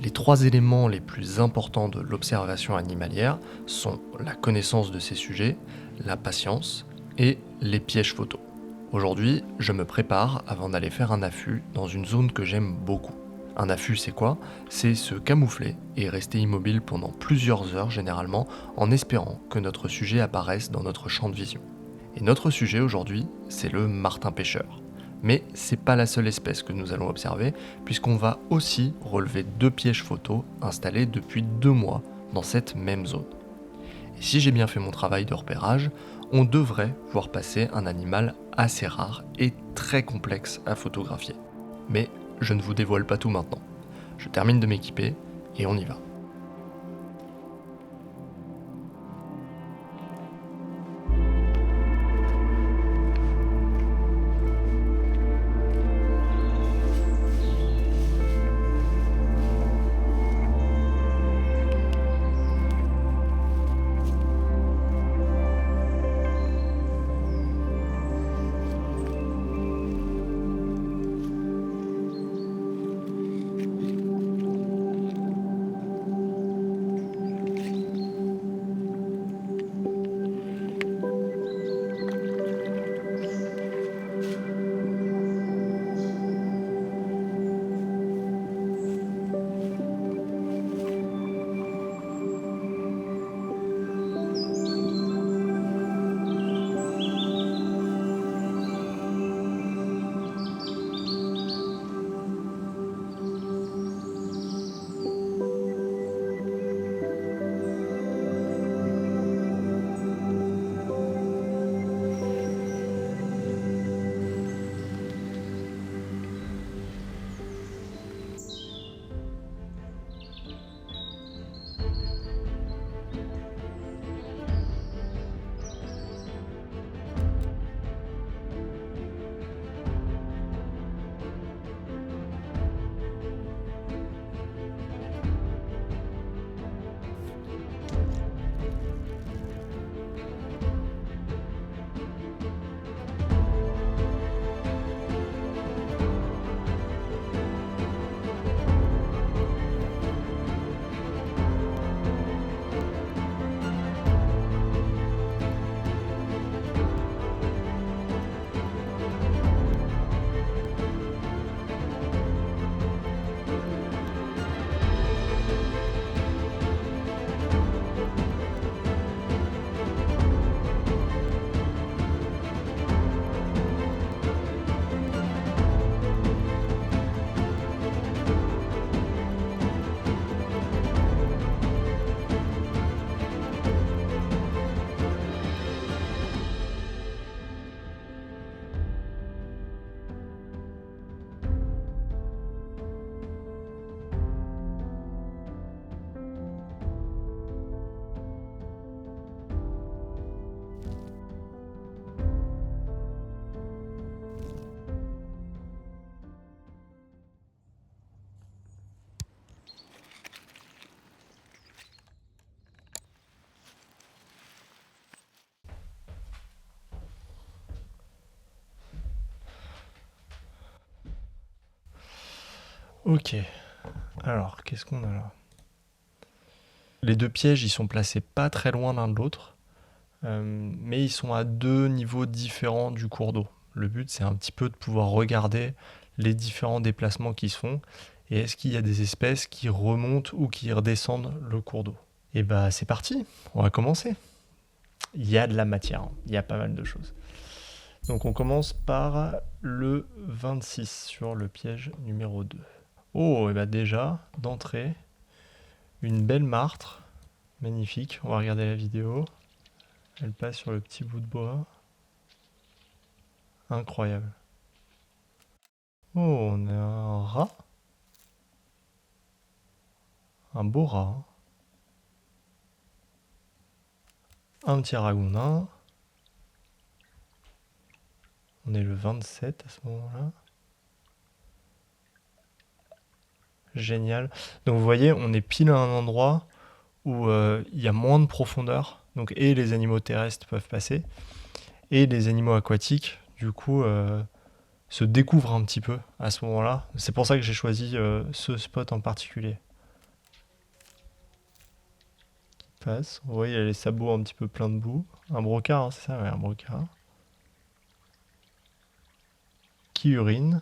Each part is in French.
Les trois éléments les plus importants de l'observation animalière sont la connaissance de ces sujets, la patience et les pièges photos. Aujourd'hui, je me prépare avant d'aller faire un affût dans une zone que j'aime beaucoup. Un affût, c'est quoi? C'est se camoufler et rester immobile pendant plusieurs heures généralement en espérant que notre sujet apparaisse dans notre champ de vision. Et notre sujet aujourd'hui, c'est le martin pêcheur. Mais c'est pas la seule espèce que nous allons observer, puisqu'on va aussi relever deux pièges photos installés depuis 2 mois dans cette même zone. Et si j'ai bien fait mon travail de repérage, on devrait voir passer un animal assez rare et très complexe à photographier. Mais je ne vous dévoile pas tout maintenant. Je termine de m'équiper et on y va. Ok, alors qu'est-ce qu'on a là? Les deux pièges, ils sont placés pas très loin l'un de l'autre, mais ils sont à deux niveaux différents du cours d'eau. Le but, c'est un petit peu de pouvoir regarder les différents déplacements qui se font et est-ce qu'il y a des espèces qui remontent ou qui redescendent le cours d'eau. Et bah c'est parti, on va commencer. Il y a de la matière, hein. Il y a pas mal de choses. Donc on commence par le 26 sur le piège numéro 2. Oh, et bah déjà, d'entrée, une belle martre, magnifique. On va regarder la vidéo. Elle passe sur le petit bout de bois. Incroyable. Oh, on a un rat. Un beau rat. Hein. Un petit ragondin. On est le 27 à ce moment-là. Génial. Donc vous voyez, on est pile à un endroit où il y a moins de profondeur. Donc et les animaux terrestres peuvent passer. Et les animaux aquatiques, du coup, se découvrent un petit peu à ce moment-là. C'est pour ça que j'ai choisi ce spot en particulier. passe. On voit, il a les sabots un petit peu pleins de boue. Un brocard, hein, c'est ça? Ouais, un brocard. Qui urine.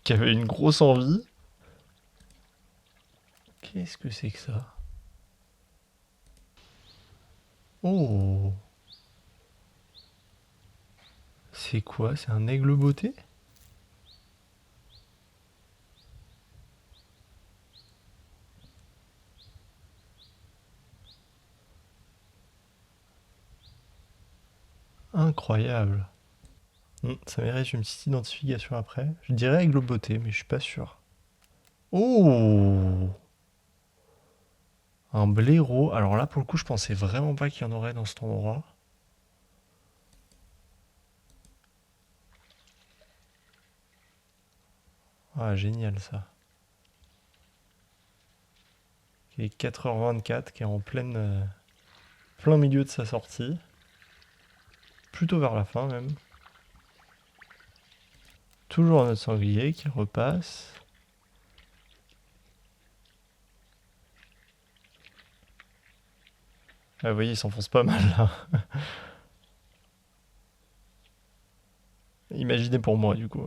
Qui avait une grosse envie. Qu'est-ce que c'est que ça? Oh! C'est quoi? C'est un aigle beauté? Incroyable. Ça mérite une petite identification après. Je dirais aigle beauté, mais je suis pas sûr. Oh! Un blaireau. Alors là, pour le coup, je pensais vraiment pas qu'il y en aurait dans cet endroit. Ah, génial ça. Qui est 4h24, qui est en plein milieu de sa sortie. Plutôt vers la fin même. Toujours notre sanglier qui repasse. Ah, vous voyez, il s'enfonce pas mal là. Imaginez pour moi du coup.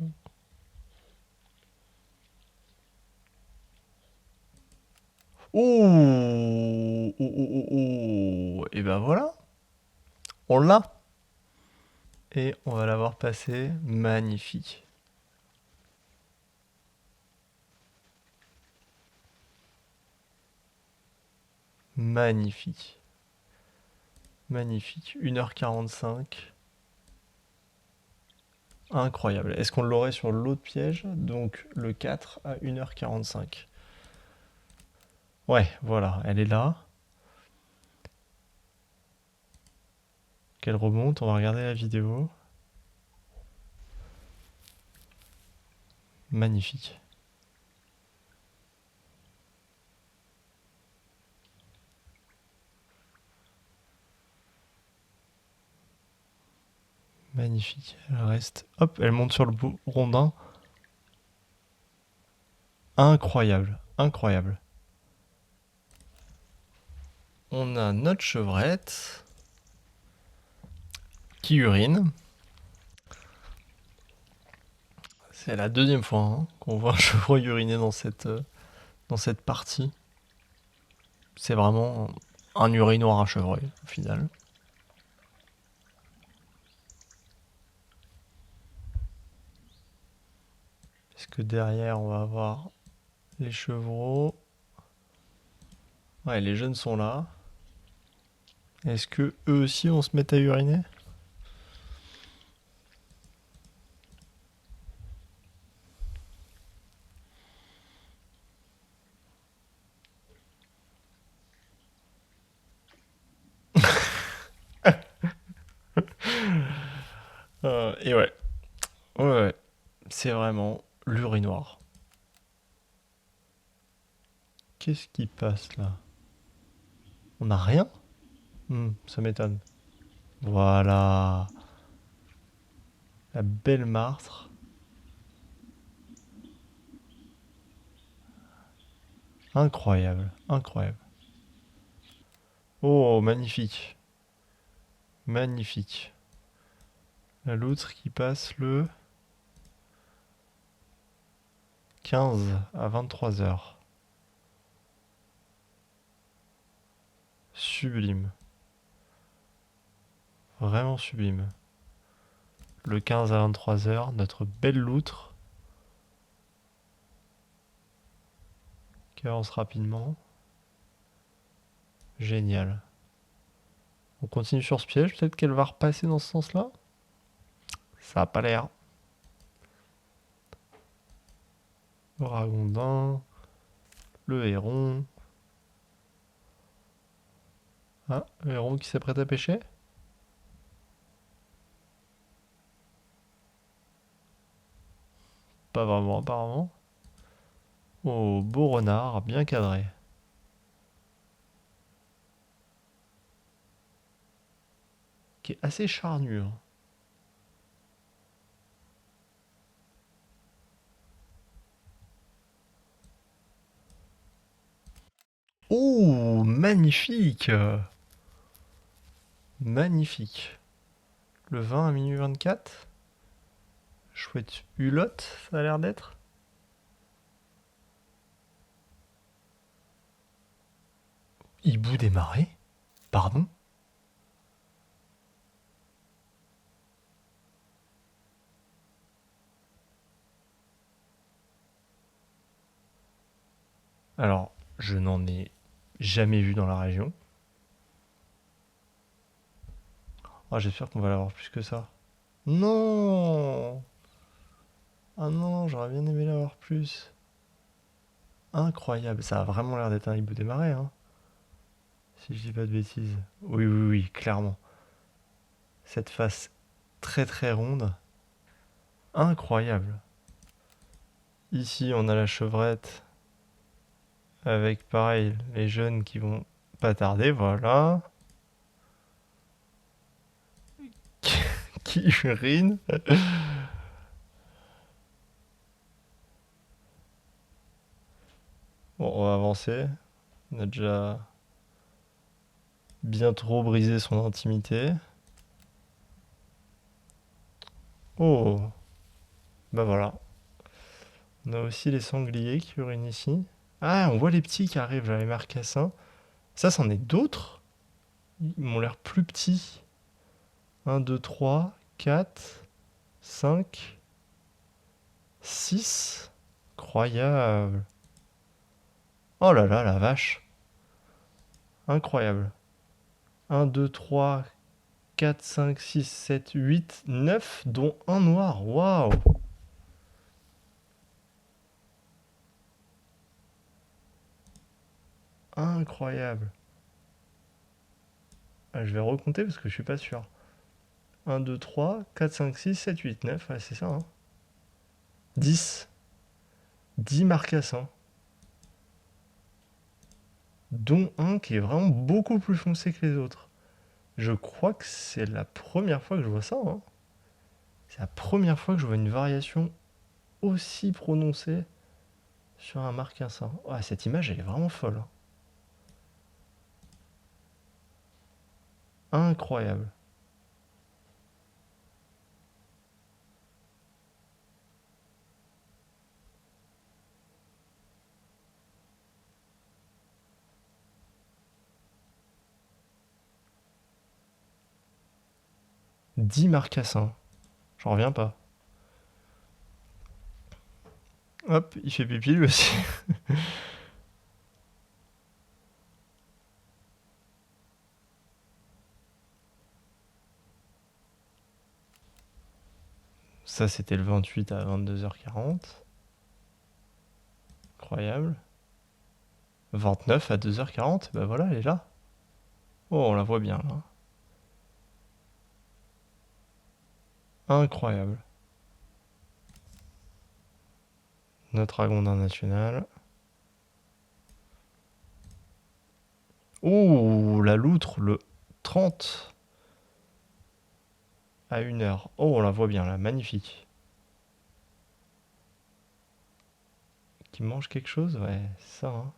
Oh, oh, oh, oh, oh. Et ben voilà, on l'a. Et on va l'avoir passé. Magnifique. Magnifique. Magnifique. 1h45. Incroyable. Est-ce qu'on l'aurait sur l'autre piège? Donc le 4 à 1h45. Ouais, voilà, elle est là. Qu'elle remonte, on va regarder la vidéo. Magnifique. Magnifique. Elle reste. Hop, elle monte sur le rondin. Incroyable. Incroyable. On a notre chevrette qui urine. C'est la deuxième fois hein, qu'on voit un chevreuil uriner dans cette partie. C'est vraiment un urinoir à chevreuil, au final. Est-ce que derrière, on va avoir les chevreaux? Ouais, les jeunes sont là. Est-ce que eux aussi vont se mettre à uriner? Et ouais. Ouais, ouais. C'est vraiment l'urinoir. Qu'est-ce qui passe là? On n'a rien? Ça m'étonne. Voilà. La belle martre. Incroyable. Incroyable. Oh, magnifique. Magnifique. La loutre qui passe le 15 à 23 heures. Sublime. Vraiment sublime. Le 15 à 23 heures, notre belle loutre qui avance rapidement. Génial. On continue sur ce piège, peut-être qu'elle va repasser dans ce sens-là? Ça a pas l'air. Le ragondin, le héron. Ah, le héron qui s'apprête à pêcher? Pas vraiment, apparemment. Oh, beau renard, bien cadré. Qui est assez charnu, hein. Oh, magnifique! Magnifique. Le 20 à minuit 24. Chouette hulotte, ça a l'air d'être. Hibou des marais? Pardon? Alors, je n'en ai jamais vu dans la région. Oh, j'espère qu'on va l'avoir plus que ça. Non! Ah non, j'aurais bien aimé l'avoir plus. Incroyable, ça a vraiment l'air d'être un hibou des marais, hein. Si je dis pas de bêtises. Oui, oui, oui, clairement. Cette face très très ronde. Incroyable. Ici, on a la chevrette. Avec pareil, les jeunes qui vont pas tarder, voilà. Qui urine. Bon, on va avancer. On a déjà bien trop brisé son intimité. Oh, bah voilà. On a aussi les sangliers qui urinent ici. Ah, on voit les petits qui arrivent, là, les marcassins. Ça, c'en est d'autres. Ils m'ont l'air plus petits. Un, 2, 3, 4, 5, 6. Incroyable. Oh là là, la vache. Incroyable. Un, 2, 3, 4, 5, 6, 7, 8, 9, dont un noir. Waouh! Incroyable. Ah, je vais recompter parce que je suis pas sûr. Un, 2, 3, 4, 5, 6, 7, 8, 9. Ouais, c'est ça, hein. 10. 10 marcassins. Dont un qui est vraiment beaucoup plus foncé que les autres. Je crois que c'est la première fois que je vois ça, hein. C'est la première fois que je vois une variation aussi prononcée sur un marcassin. Ouais, cette image, elle est vraiment folle, hein. Incroyable. Dix marcassins. J'en reviens pas. Hop, il fait pipi lui aussi. Ça, c'était le 28 à 22h40. Incroyable. 29 à 2h40. Bah voilà, elle est là. Oh, on la voit bien là. Incroyable. Notre ragondin national. Oh, la loutre, le 30 à 1h. Oh, on la voit bien là, magnifique. Qui mange quelque chose? Ouais, c'est ça, hein.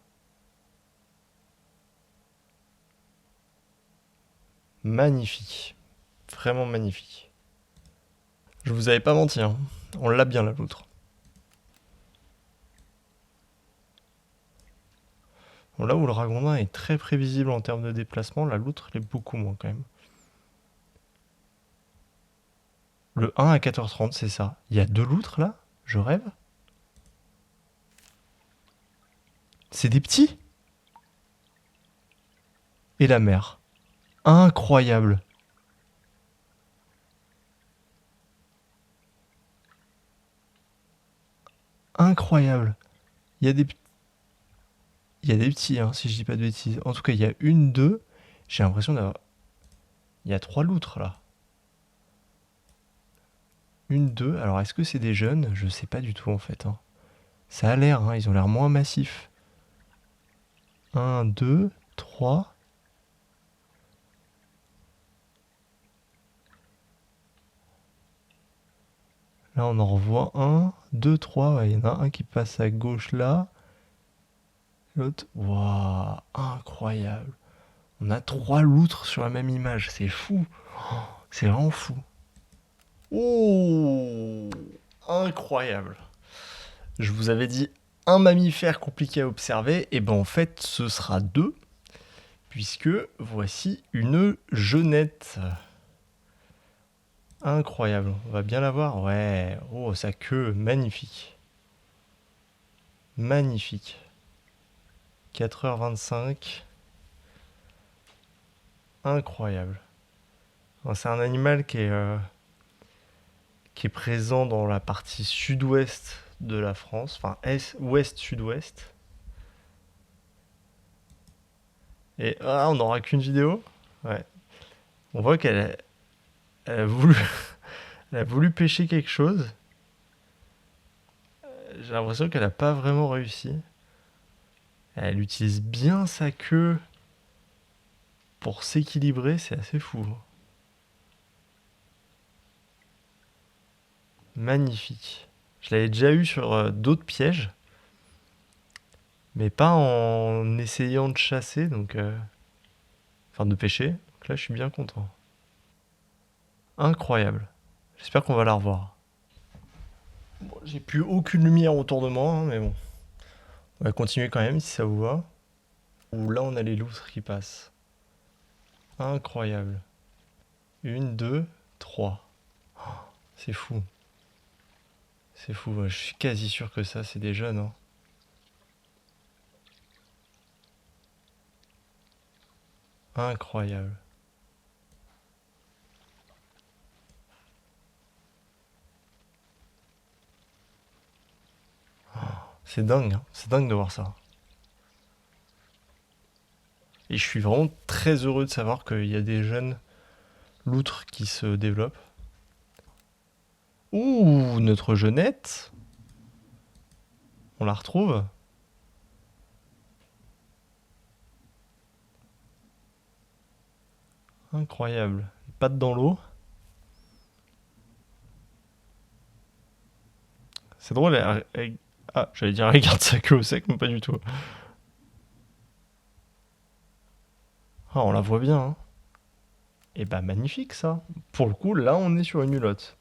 Magnifique. Vraiment magnifique. Je vous avais pas menti, hein. On l'a bien la loutre. Bon, là où le ragondin est très prévisible en termes de déplacement, la loutre l'est beaucoup moins quand même. Le 1 à 4h30, c'est ça. Il y a deux loutres là? Je rêve? C'est des petits? Et la mère. Incroyable. Incroyable. Il y a des, il y a des petits, hein, si je dis pas de bêtises. En tout cas, il y a une, deux. J'ai l'impression d'avoir... Il y a trois loutres là. Une, deux. Alors, est-ce que c'est des jeunes? Je sais pas du tout en fait, hein. Ça a l'air, hein, ils ont l'air moins massifs. Un, deux, trois. Là, on en revoit un, deux, trois. Ouais, il y en a un qui passe à gauche là. L'autre, waouh, incroyable. On a 3 loutres sur la même image, c'est fou. Oh, c'est vraiment fou. Oh, incroyable. Je vous avais dit un mammifère compliqué à observer, et ben en fait ce sera 2, puisque voici une geonnette. Incroyable, on va bien la voir. Ouais, oh sa queue, magnifique. Magnifique. 4h25. Incroyable. C'est un animal qui est présent dans la partie sud-ouest de la France, enfin ouest-sud-ouest. Et ah, on n'aura qu'une vidéo. Ouais. On voit elle a voulu, elle a voulu pêcher quelque chose. J'ai l'impression qu'elle n'a pas vraiment réussi. Elle utilise bien sa queue pour s'équilibrer, c'est assez fou. Magnifique. Je l'avais déjà eu sur d'autres pièges, mais pas en essayant de chasser, donc enfin de pêcher. Donc là, je suis bien content. Incroyable. J'espère qu'on va la revoir. Bon, j'ai plus aucune lumière autour de moi, hein, mais bon. On va continuer quand même si ça vous va. Ouh, là, on a les loutres qui passent. Incroyable. 1, 2, 3. C'est fou. C'est fou. Ouais, je suis quasi sûr que ça, c'est des jeunes, hein. Incroyable. C'est dingue, hein. C'est dingue de voir ça. Et je suis vraiment très heureux de savoir qu'il y a des jeunes loutres qui se développent. Ouh, notre jeunette. On la retrouve. Incroyable. Pattes dans l'eau. C'est drôle. Ah, j'allais dire, elle garde sa queue au sec, mais pas du tout. Ah, on la voit bien, hein. Et bah, magnifique ça. Pour le coup, là, on est sur une hulotte.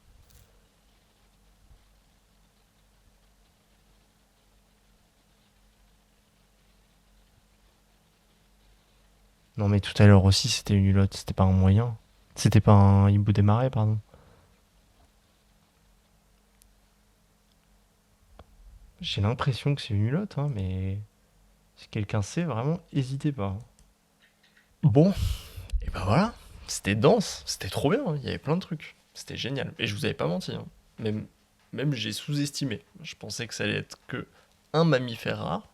Non, mais tout à l'heure aussi, c'était une hulotte. C'était pas un moyen. C'était pas un hibou des marais, pardon. J'ai l'impression que c'est une hulotte, hein, mais si quelqu'un sait, vraiment, n'hésitez pas. Bon, et bah voilà, c'était dense, c'était trop bien, hein, il y avait plein de trucs, c'était génial. Et je vous avais pas menti, hein. Même j'ai sous-estimé. Je pensais que ça allait être que un mammifère rare.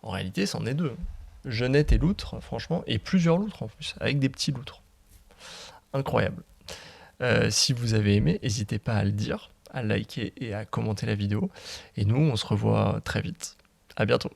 En réalité, c'en est 2. Jeunette et loutre, franchement, et plusieurs loutres en plus, avec des petits loutres. Incroyable. Si vous avez aimé, n'hésitez pas à le dire, à liker et à commenter la vidéo. Et nous, on se revoit très vite. À bientôt.